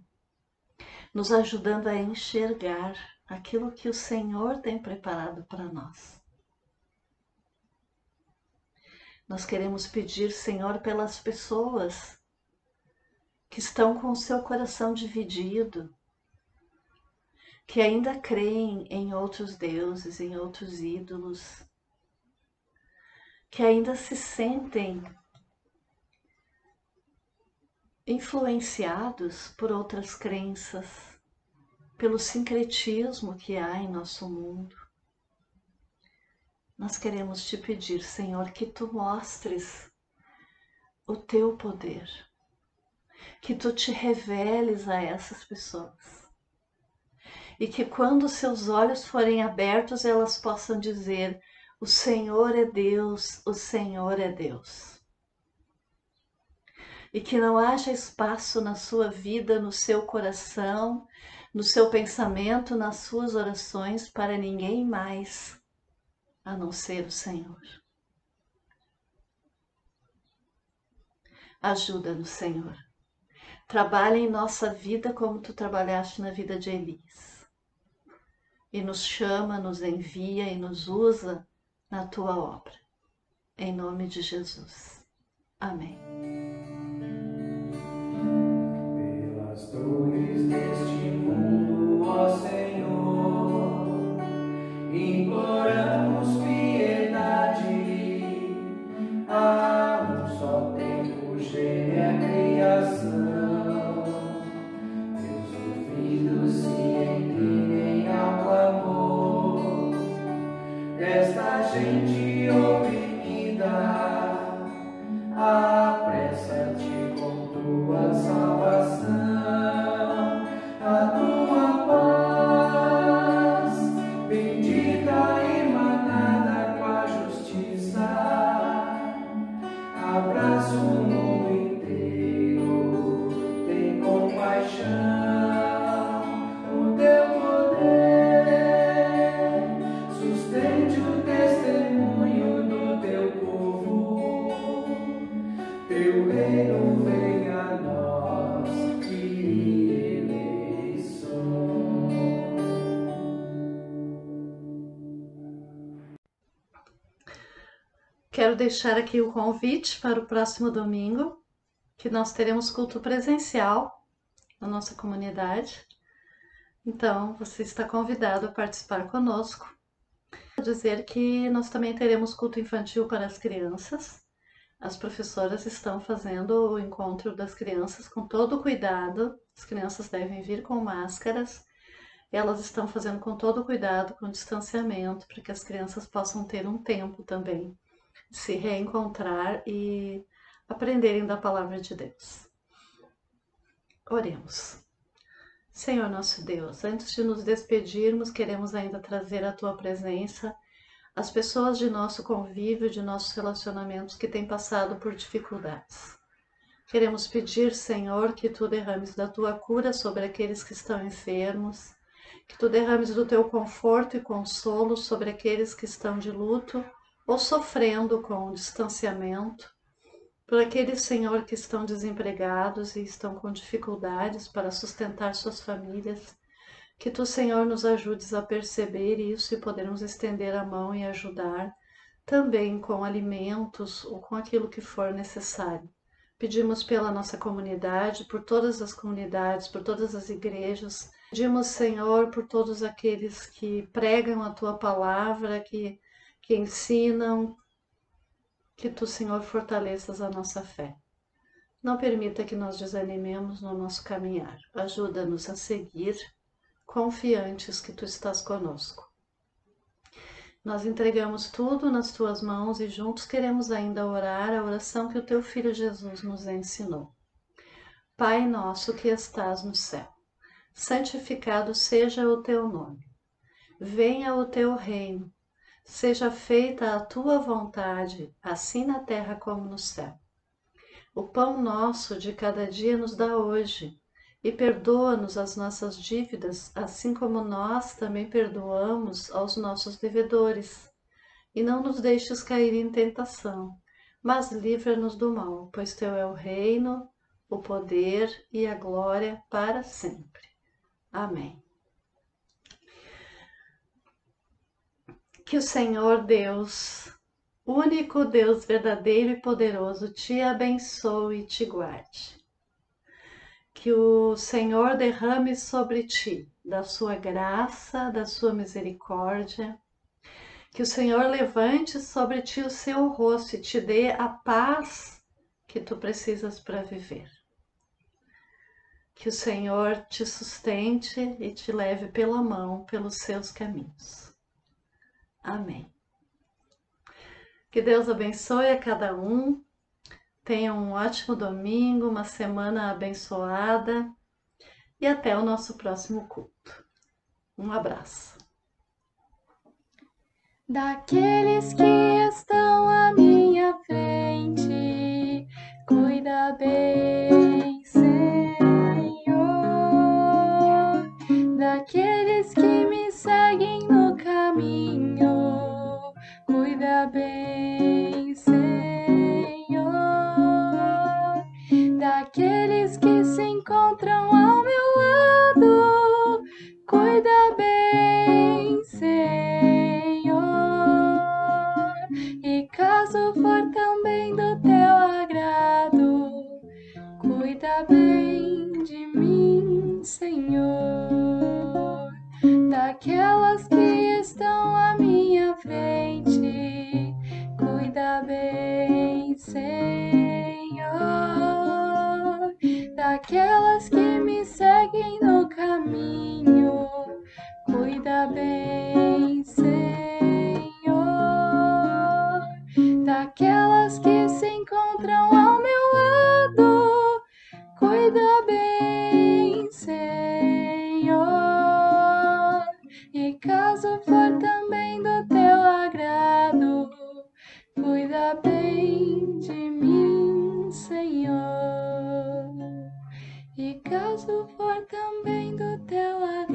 nos ajudando a enxergar aquilo que o Senhor tem preparado para nós. Nós queremos pedir, Senhor, pelas pessoas que estão com o seu coração dividido, que ainda creem em outros deuses, em outros ídolos, que ainda se sentem influenciados por outras crenças, pelo sincretismo que há em nosso mundo. Nós queremos Te pedir, Senhor, que Tu mostres o Teu poder, que Tu te reveles a essas pessoas e que quando seus olhos forem abertos, elas possam dizer: o Senhor é Deus, o Senhor é Deus. E que não haja espaço na sua vida, no seu coração, no seu pensamento, nas suas orações para ninguém mais a não ser o Senhor. Ajuda-nos, Senhor. Trabalha em nossa vida como tu trabalhaste na vida de Elias. E nos chama, nos envia e nos usa na tua obra. Em nome de Jesus. Amém. Pelas dores deste mundo, ó Senhor, imploramos piedade. Há um só tempo, geme a criação. Teus ouvidos se inclinem ao clamor desta gente oprimida. Apressa-te com tua salvação, a tua paz, bendita emanada com a justiça, abraça o mundo inteiro, tem compaixão, o teu poder sustente o testemunho do teu povo. Teu reino venha a nós, que eleição. Quero deixar aqui o convite para o próximo domingo, que nós teremos culto presencial na nossa comunidade. Então, você está convidado a participar conosco. Quero dizer que nós também teremos culto infantil para as crianças. As professoras estão fazendo o encontro das crianças com todo cuidado. As crianças devem vir com máscaras. Elas estão fazendo com todo cuidado, com distanciamento, para que as crianças possam ter um tempo também de se reencontrar e aprenderem da palavra de Deus. Oremos. Senhor nosso Deus, antes de nos despedirmos, queremos ainda trazer à tua presença as pessoas de nosso convívio, de nossos relacionamentos que têm passado por dificuldades. Queremos pedir, Senhor, que tu derrames da tua cura sobre aqueles que estão enfermos, que tu derrames do teu conforto e consolo sobre aqueles que estão de luto ou sofrendo com o distanciamento, por aqueles, Senhor, que estão desempregados e estão com dificuldades para sustentar suas famílias. Que tu, Senhor, nos ajudes a perceber isso e podermos estender a mão e ajudar também com alimentos ou com aquilo que for necessário. Pedimos pela nossa comunidade, por todas as comunidades, por todas as igrejas. Pedimos, Senhor, por todos aqueles que pregam a tua palavra, que ensinam. Que tu, Senhor, fortaleças a nossa fé. Não permita que nós desanimemos no nosso caminhar. Ajuda-nos a seguir confiantes que tu estás conosco. Nós entregamos tudo nas tuas mãos e juntos queremos ainda orar a oração que o teu Filho Jesus nos ensinou. Pai nosso que estás no céu, santificado seja o teu nome. Venha o teu reino, seja feita a tua vontade, assim na terra como no céu. O pão nosso de cada dia nos dá hoje. E perdoa-nos as nossas dívidas, assim como nós também perdoamos aos nossos devedores. E não nos deixes cair em tentação, mas livra-nos do mal, pois teu é o reino, o poder e a glória para sempre. Amém. Que o Senhor Deus, único Deus verdadeiro e poderoso, te abençoe e te guarde. Que o Senhor derrame sobre ti da sua graça, da sua misericórdia. Que o Senhor levante sobre ti o seu rosto e te dê a paz que tu precisas para viver. Que o Senhor te sustente e te leve pela mão pelos seus caminhos. Amém. Que Deus abençoe a cada um. Tenha um ótimo domingo, uma semana abençoada e até o nosso próximo culto. Um abraço. Daqueles que estão à minha frente, cuida bem, Senhor. Daqueles que me seguem no caminho, cuida bem, Senhor. Daqueles que se encontram ao meu lado, cuida bem, Senhor. E caso for também do teu agrado, cuida bem de mim, Senhor. Daquelas que estão à minha frente, cuida bem, Senhor. Daquelas que me seguem no caminho, cuida bem, Senhor. Daquelas que se encontram ao meu lado, cuida bem, Senhor. E caso for também do teu agrado, cuida bem de mim, Senhor. E caso for também do teu agrado,